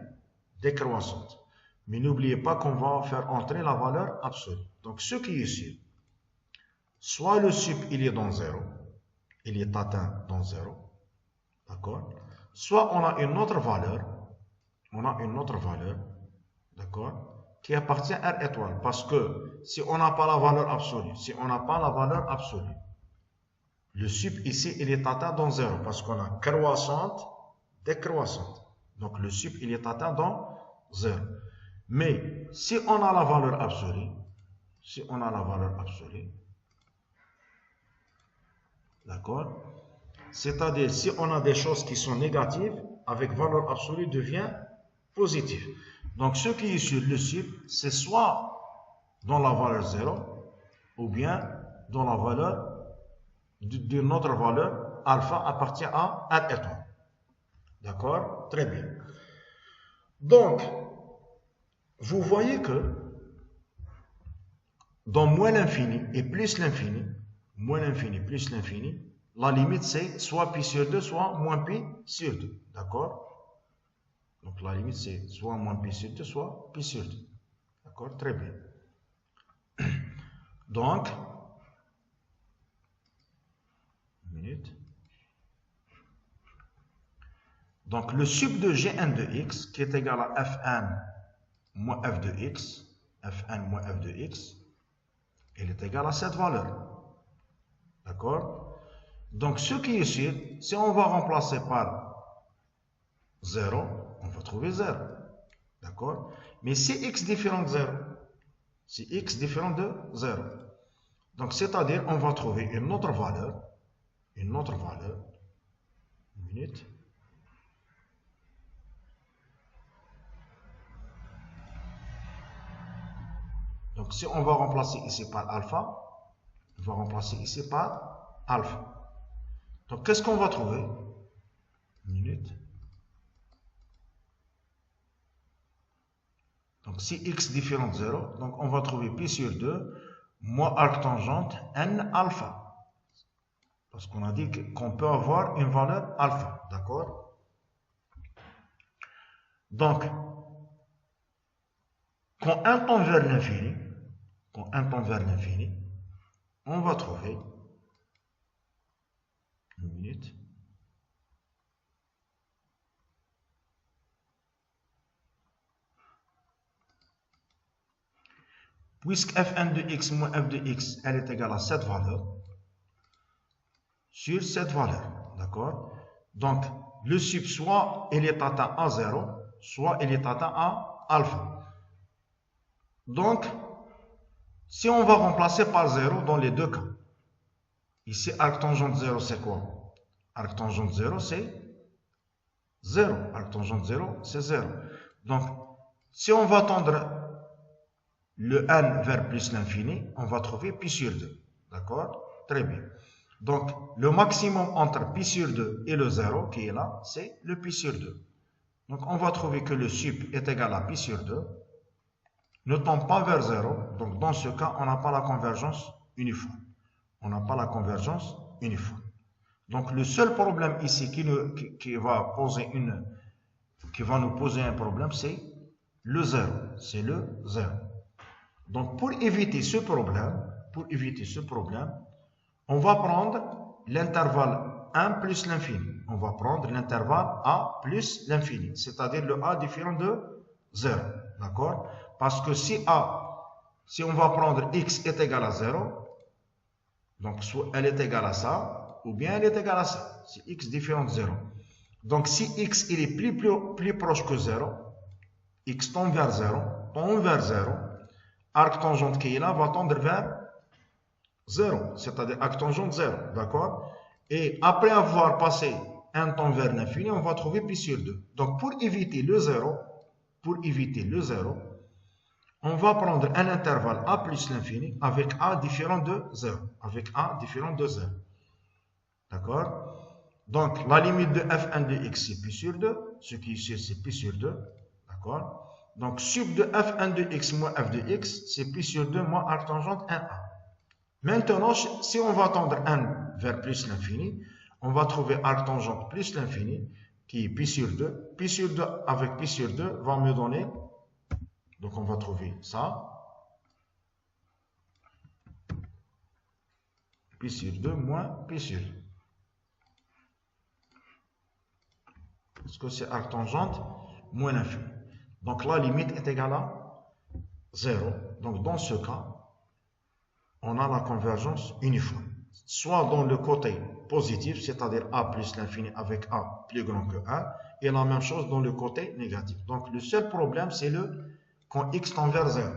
décroissante. Mais n'oubliez pas qu'on va faire entrer la valeur absolue. Donc, ce qui est sûr, soit le sup il est dans 0, il est atteint dans 0, d'accord? Soit on a une autre valeur, d'accord, qui appartient à R étoile, parce que si on n'a pas la valeur absolue, Le sup ici, il est atteint dans 0 parce qu'on a croissante, décroissante. Donc le sup, il est atteint dans 0. Mais si on a la valeur absolue, d'accord? C'est-à-dire, si on a des choses qui sont négatives, avec valeur absolue devient positive. Donc, ce qui est sur le sup, c'est soit dans la valeur 0, ou bien dans la valeur de notre valeur alpha appartient à 1 étoile. D'accord? Très bien. Donc, vous voyez que dans moins l'infini et plus l'infini, moins l'infini plus l'infini, la limite c'est soit pi sur 2, soit moins pi sur 2. D'accord? Donc la limite c'est soit moins pi sur 2, soit pi sur 2. D'accord? Très bien. Donc, une minute. Donc le sup de Gn de x qui est égal à Fn moins f de x, Fn moins f de x, il est égal à cette valeur. D'accord? Donc ce qui est sûr, si on va remplacer par 0, on va trouver 0. D'accord? Mais si x différent de 0, si x différent de 0, donc c'est-à-dire on va trouver une autre valeur, une minute. Donc si on va remplacer ici par alpha, on va remplacer ici par alpha. Donc qu'est-ce qu'on va trouver? Une minute. Donc si x différent de 0, donc on va trouver pi sur 2 moins arc tangente n alpha. Parce qu'on a dit qu'on peut avoir une valeur alpha. D'accord? Donc, quand 1 tend vers l'infini, on va trouver, une minute, puisque fn de x moins f de x, elle est égale à cette valeur, sur cette valeur, d'accord? Donc, le sup, soit il est atteint à 0, soit il est atteint à alpha. Donc, si on va remplacer par 0 dans les deux cas, ici, arc tangente 0, c'est quoi? Arc tangente 0, c'est 0. Arc tangente 0, c'est 0. Donc, si on va tendre le n vers plus l'infini, on va trouver pi sur 2. D'accord? Très bien. Donc, le maximum entre pi sur 2 et le 0 qui est là, c'est le pi sur 2. Donc, on va trouver que le sup est égal à pi sur 2. Ne tend pas vers 0. Donc, dans ce cas, on n'a pas la convergence uniforme. Donc, le seul problème ici qui va nous poser un problème, c'est le 0. C'est le 0. Donc, pour éviter ce problème, on va prendre l'intervalle 1 plus l'infini. On va prendre l'intervalle a plus l'infini, c'est-à-dire le a différent de 0. D'accord? Parce que si on va prendre x est égal à 0, donc soit elle est égale à ça, ou bien elle est égale à ça. C'est x différent de 0. Donc si x il est plus proche que 0, x tend vers 0, arc tangente qui est là va tendre vers 0, c'est-à-dire arc tangente 0, d'accord? Et après avoir passé un temps vers l'infini, on va trouver pi sur 2. Donc pour éviter le 0, on va prendre un intervalle a plus l'infini avec a différent de 0. D'accord? Donc la limite de fn de x c'est pi sur 2, ce qui est ici c'est pi sur 2, d'accord? Donc sup de fn de x moins f de x c'est pi sur 2 moins arc tangente 1a. Maintenant, si on va tendre n vers plus l'infini, on va trouver arc tangente plus l'infini, qui est pi sur 2. Pi sur 2 avec pi sur 2 va me donner, donc on va trouver ça. Pi sur 2 moins pi sur 2. Parce que c'est arc tangente moins l'infini. Donc la limite est égale à 0. Donc dans ce cas, on a la convergence uniforme. soit dans le côté positif, c'est-à-dire a plus l'infini avec a plus grand que 1, et la même chose dans le côté négatif. Donc le seul problème, c'est quand x tend vers 0.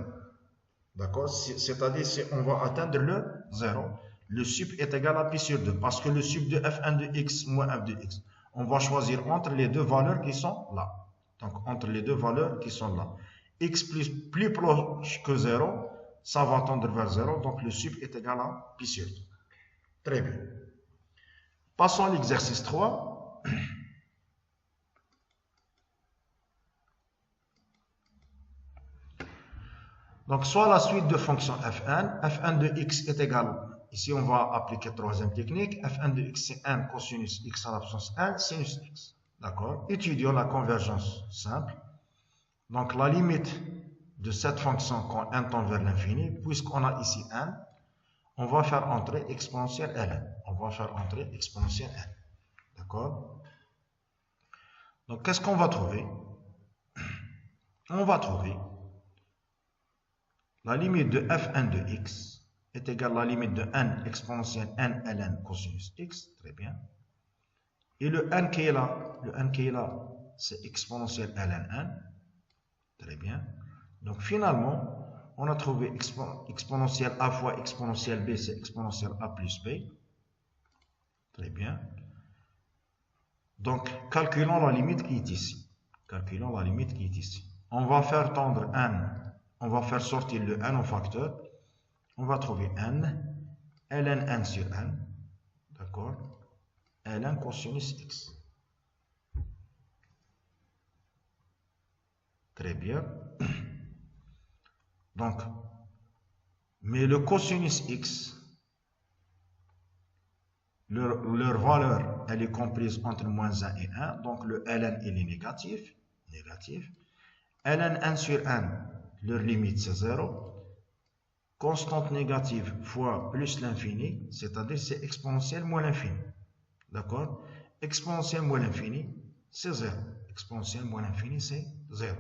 D'accord? C'est-à-dire si on va atteindre le 0, le sup est égal à pi sur 2, parce que le sup de f1 de x moins f de x, on va choisir entre les deux valeurs qui sont là. Donc entre les deux valeurs qui sont là. X plus proche que 0, ça va tendre vers 0, donc le sup est égal à pi sur 2. Très bien. Passons à l'exercice 3. Donc, soit la suite de fonctions f1, f1 de x est égal, ici on va appliquer troisième technique, f1 de x c'est 1 cosinus x à la puissance 1 sinus x. D'accord? Étudions la convergence simple. Donc, la limite de cette fonction quand 1 tend vers l'infini, puisqu'on a ici 1, on va faire entrer exponentielle ln. On va faire entrer exponentielle n. D'accord? Donc, qu'est-ce qu'on va trouver? On va trouver la limite de f1 de x est égale à la limite de n exponentielle n ln cosinus x. Très bien. Et le n qui est là, c'est exponentielle ln n. Très bien. Donc, finalement, on a trouvé exponentielle a fois exponentielle b, c'est exponentielle a plus b. Très bien. Donc, calculons la limite qui est ici. Calculons la limite qui est ici. On va faire tendre n. On va faire sortir le n au facteur. On va trouver n. ln n sur n. D'accord? ln cosinus x. Très bien. Donc, mais le cosinus x, leur valeur, elle est comprise entre moins 1 et 1. Donc, le ln, il est négatif. Négatif. ln n sur n, leur limite, c'est 0. Constante négative fois plus l'infini, c'est-à-dire c'est exponentielle moins l'infini. D'accord? Exponentielle moins l'infini, c'est 0. Exponentielle moins l'infini, c'est 0.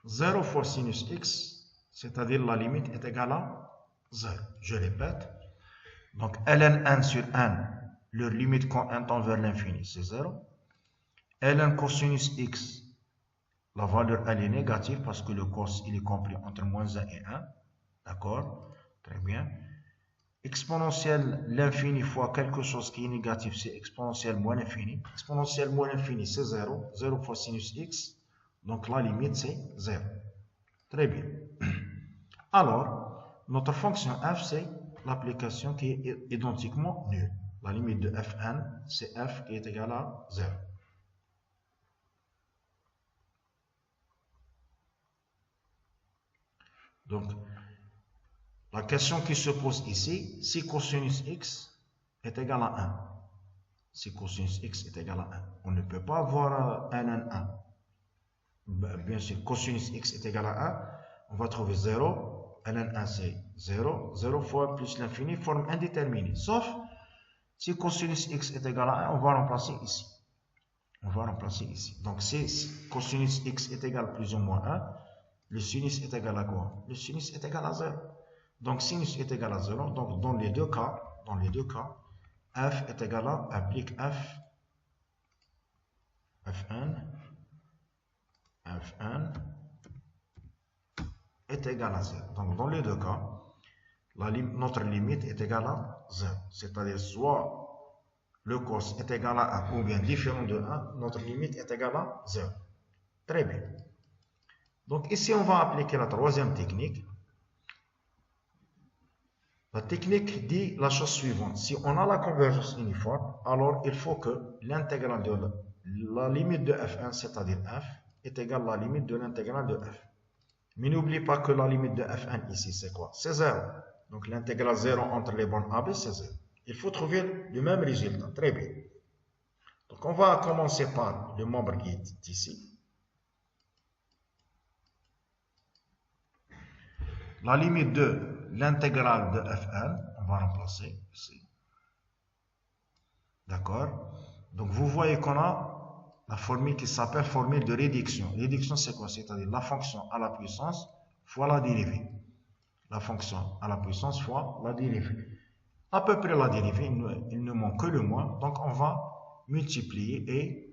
0 fois sinus x, c'est-à-dire la limite est égale à 0. Je répète. Donc, ln n sur n, leur limite quand 1 tend vers l'infini, c'est 0. ln cosinus x, la valeur, elle est négative parce que le cos, il est compris entre moins 1 et 1. D'accord? Très bien. Exponentielle l'infini fois quelque chose qui est négatif, c'est exponentielle moins l'infini. Exponentielle moins l'infini, c'est 0. 0 fois sinus x. Donc, la limite, c'est 0. Très bien. Alors, notre fonction f, c'est l'application qui est identiquement nulle. La limite de fn, c'est f qui est égal à 0. Donc, la question qui se pose ici, si cosinus x est égal à 1. Si cosinus x est égal à 1. On ne peut pas avoir ln 1. Bien sûr, cosinus x est égal à 1. On va trouver 0. ln 1, c'est 0. 0 fois plus l'infini forme indéterminée. Sauf si cosinus x est égal à 1, on va remplacer ici. On va remplacer ici. Donc, si cosinus x est égal à plus ou moins 1, le sinus est égal à quoi? Le sinus est égal à 0. Donc, sinus est égal à 0. Donc, dans les deux cas, f est égal à, applique fn est égal à 0. Donc, dans les deux cas, notre limite est égale à 0. C'est-à-dire, soit le cos est égal à 1 ou bien différent de 1, notre limite est égale à 0. Très bien. Donc, ici, on va appliquer la troisième technique. La technique dit la chose suivante. Si on a la convergence uniforme, alors il faut que l'intégrale de la limite de f1, c'est-à-dire f, est égale à la limite de l'intégrale de f. Mais n'oubliez pas que la limite de f1 ici, c'est quoi? C'est 0. Donc l'intégrale 0 entre les bornes AB, c'est 0. Il faut trouver le même résultat. Très bien. Donc on va commencer par le membre qui est ici. La limite de l'intégrale de fn, on va remplacer ici. D'accord? Donc vous voyez qu'on a la formule qui s'appelle formule de réduction. Réduction, c'est quoi? C'est-à-dire la fonction à la puissance fois la dérivée. La fonction à la puissance fois la dérivée. à peu près la dérivée, il ne manque que le moins, donc on va multiplier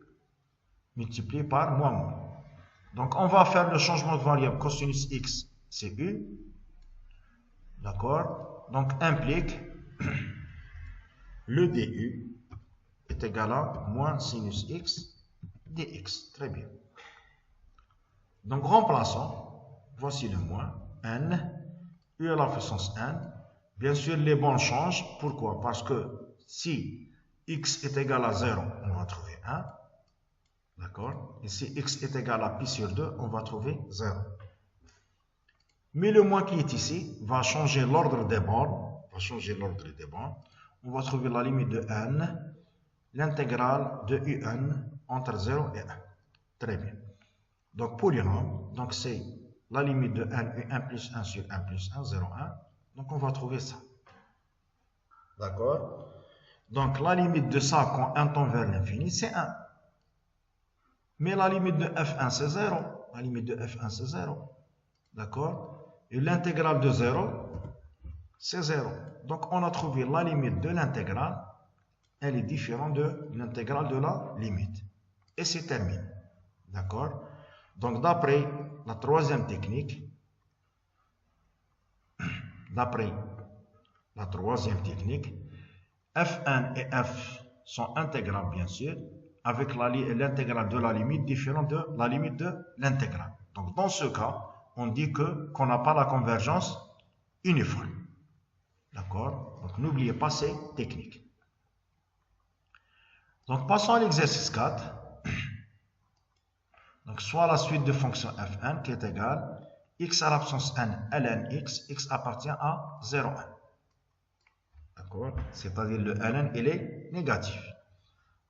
par moins. Donc on va faire le changement de variable cosinus x, c'est u, d'accord? Donc implique le du est égal à moins sinus x dx, très bien. Donc remplaçons, voici le moins, n, u à la puissance n. Bien sûr, les bornes changent. Pourquoi? Parce que si x est égal à 0, on va trouver 1. D'accord? Et si x est égal à pi sur 2, on va trouver 0. Mais le moins qui est ici va changer l'ordre des bornes. On va trouver la limite de n, l'intégrale de un entre 0 et 1. Très bien. Donc, polynôme, donc c'est la limite de n, un plus 1 sur 1 plus 1, 0, 1. Donc, on va trouver ça. D'accord? Donc, la limite de ça quand 1 tend vers l'infini, c'est 1. Mais la limite de f1, c'est 0. La limite de f1, c'est 0. D'accord? Et l'intégrale de 0, c'est 0. Donc, on a trouvé la limite de l'intégrale. Elle est différente de l'intégrale de la limite. Et c'est terminé. D'accord? Donc, d'après la troisième technique, f1 et f sont intégrales, bien sûr, avec l'intégrale de la limite différente de la limite de l'intégrale. Donc, dans ce cas, on dit qu'on n'a pas la convergence uniforme. D'accord? Donc, n'oubliez pas ces techniques. Donc, passons à l'exercice 4. Donc, soit la suite de fonction f1 qui est égale x à la puissance n ln x, x appartient à 0, 1. D'accord? C'est-à-dire le ln, il est négatif.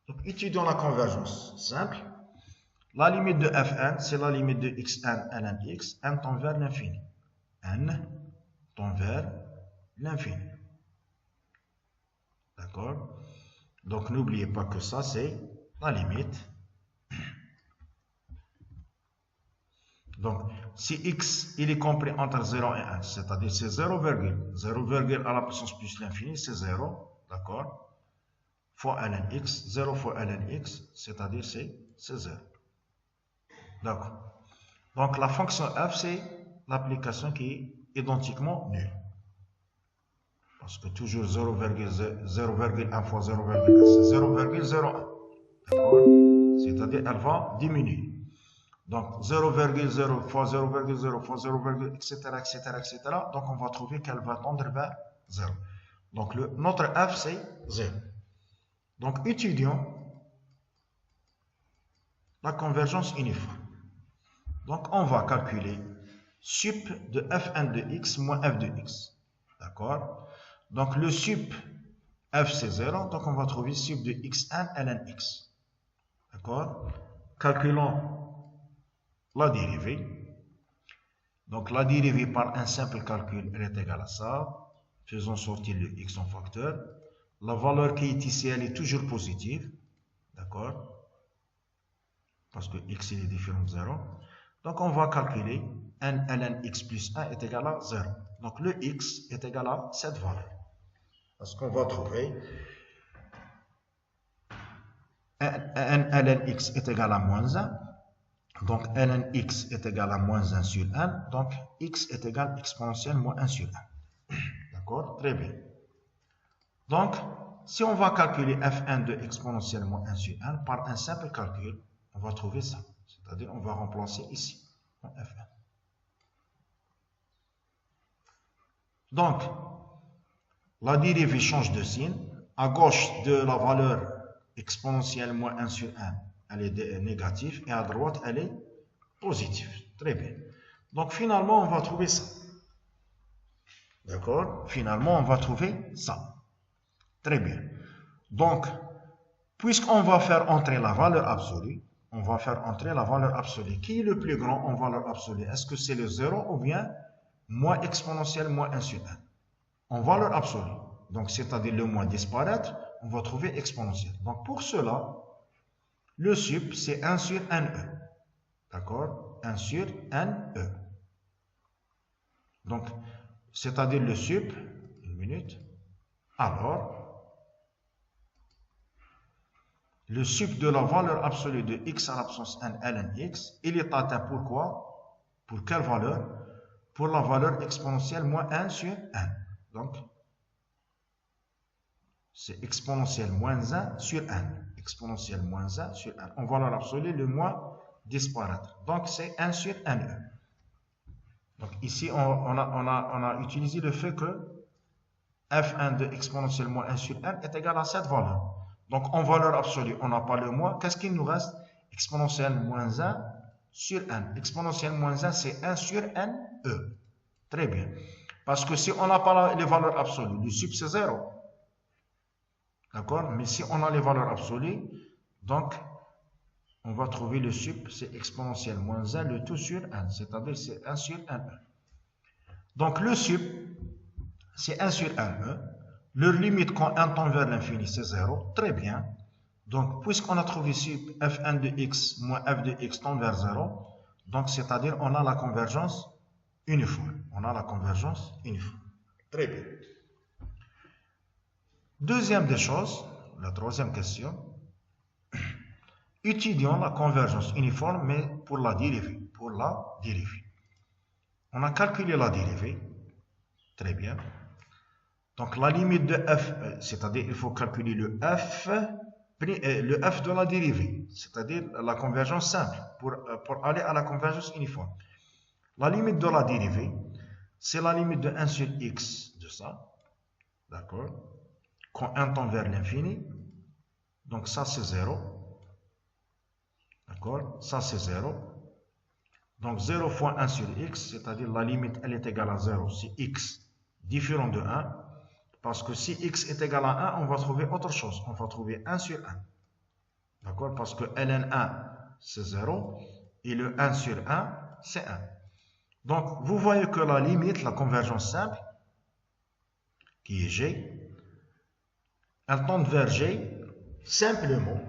Donc, étudions la convergence. Simple. La limite de fn, c'est la limite de xn ln x, n tend vers l'infini. N tend vers l'infini. D'accord? Donc, n'oubliez pas que ça, c'est la limite. Donc, si x, il est compris entre 0 et 1, c'est-à-dire c'est 0, 0 à la puissance plus l'infini, c'est 0, d'accord? Fois ln x, 0 fois ln x, c'est-à-dire c'est 0. D'accord. Donc, la fonction f, c'est l'application qui est identiquement nulle. Parce que toujours 0,1 fois 0,1, c'est 0,01. D'accord? C'est-à-dire elle va diminuer. Donc 0,0 fois 0,0 fois 0, etc., etc., etc. Donc on va trouver qu'elle va tendre vers 0. Donc notre f, c'est 0. Donc étudions la convergence uniforme. Donc on va calculer sup de f1 de x moins f de x. D'accord? Donc le sup f, c'est 0. Donc on va trouver sup de x1 ln x. D'accord? Calculons la dérivée. Donc la dérivée par un simple calcul, elle est égale à ça. Faisons sortir le x en facteur. La valeur qui est ici, elle est toujours positive. D'accord? Parce que x il est différent de 0. Donc on va calculer n ln x plus 1 est égal à 0. Donc le x est égal à cette valeur. Parce qu'on va trouver n ln x est égal à moins 1. Donc, ln x est égal à moins 1 sur 1. Donc, x est égal à exponentielle moins 1 sur 1. D'accord? Très bien. Donc, si on va calculer f1 de exponentielle moins 1 sur 1 par un simple calcul, on va trouver ça. C'est-à-dire, on va remplacer ici en f1. Donc, la dérivée change de signe. À gauche de la valeur exponentielle moins 1 sur 1, elle est négative. Et à droite, elle est positive. Très bien. Donc, finalement, on va trouver ça. D'accord? Finalement, on va trouver ça. Très bien. Donc, puisqu'on va faire entrer la valeur absolue, on va faire entrer la valeur absolue. Qui est le plus grand en valeur absolue? Est-ce que c'est le 0 ou bien moins exponentielle moins 1 sur 1? En valeur absolue. Donc, c'est-à-dire le moins disparaître, on va trouver exponentielle. Donc, pour cela, le sup, c'est 1 sur NE. D'accord? 1 sur NE. Donc, c'est-à-dire le sup, une minute, alors le sup de la valeur absolue de x à la puissance n ln x, il est atteint pour quoi? Pour quelle valeur? Pour la valeur exponentielle moins 1 sur n. Donc, c'est exponentielle moins 1 sur n. Exponentielle moins 1 sur n. En valeur absolue, le moins disparaître. Donc, c'est 1 sur n. Donc, ici, on a utilisé le fait que f1 de exponentielle moins 1 sur n est égal à cette valeur. Donc, en valeur absolue, on n'a pas le moins. Qu'est-ce qu'il nous reste? Exponentielle moins 1 sur n. Exponentielle moins 1, c'est 1 sur n, e. Très bien. Parce que si on n'a pas les valeurs absolues, le sup, c'est 0. D'accord? Mais si on a les valeurs absolues, donc, on va trouver le sup, c'est exponentielle moins 1, le tout sur n. C'est-à-dire, c'est 1 sur n, e. Donc, le sup, c'est 1 sur n, e. Leur limite quand n tend vers l'infini, c'est 0. Très bien. Donc, puisqu'on a trouvé sup f1 de x moins f de x tend vers 0, donc c'est-à-dire on a la convergence uniforme. On a la convergence uniforme. Très bien. Deuxième des choses, la troisième question. Étudions la convergence uniforme, mais pour la dérivée. Pour la dérivée. On a calculé la dérivée. Très bien. Donc, la limite de f, c'est-à-dire il faut calculer le f de la dérivée, c'est-à-dire la convergence simple, pour aller à la convergence uniforme. La limite de la dérivée, c'est la limite de 1 sur x de ça, d'accord? Quand 1 tend vers l'infini, donc ça c'est 0, d'accord? Ça c'est 0. Donc 0 fois 1 sur x, c'est-à-dire la limite elle est égale à 0 si x différent de 1. Parce que si x est égal à 1, on va trouver autre chose. On va trouver 1 sur 1. D'accord? Parce que ln1, c'est 0. Et le 1 sur 1, c'est 1. Donc, vous voyez que la limite, la convergence simple, qui est g, elle tend vers g simplement.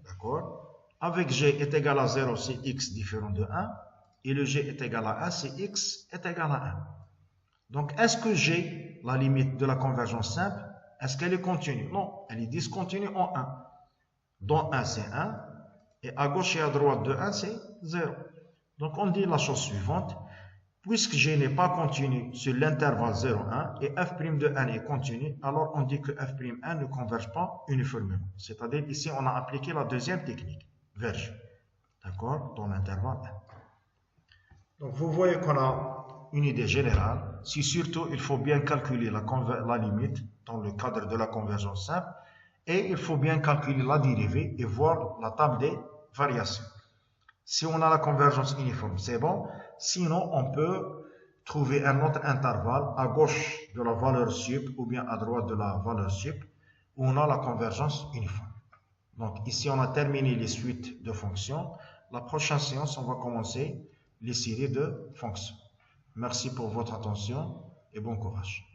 D'accord? Avec g est égal à 0 si x différent de 1. Et le g est égal à 1 si x est égal à 1. Donc, est-ce que g, la limite de la convergence simple, est-ce qu'elle est continue? Non, elle est discontinue en 1. Dans 1, c'est 1. Et à gauche et à droite de 1, c'est 0. Donc, on dit la chose suivante. Puisque g n'est pas continu sur l'intervalle 0,1 et f' de 1 est continu, alors on dit que f'1 ne converge pas uniformément. C'est-à-dire, ici, on a appliqué la deuxième technique, verge. D'accord? Dans l'intervalle 1. Donc, vous voyez qu'on a une idée générale. Si surtout, il faut bien calculer la limite dans le cadre de la convergence simple et il faut bien calculer la dérivée et voir la table des variations. Si on a la convergence uniforme, c'est bon. Sinon, on peut trouver un autre intervalle à gauche de la valeur sup ou bien à droite de la valeur sup où on a la convergence uniforme. Donc ici, on a terminé les suites de fonctions. La prochaine séance, on va commencer les séries de fonctions. Merci pour votre attention et bon courage.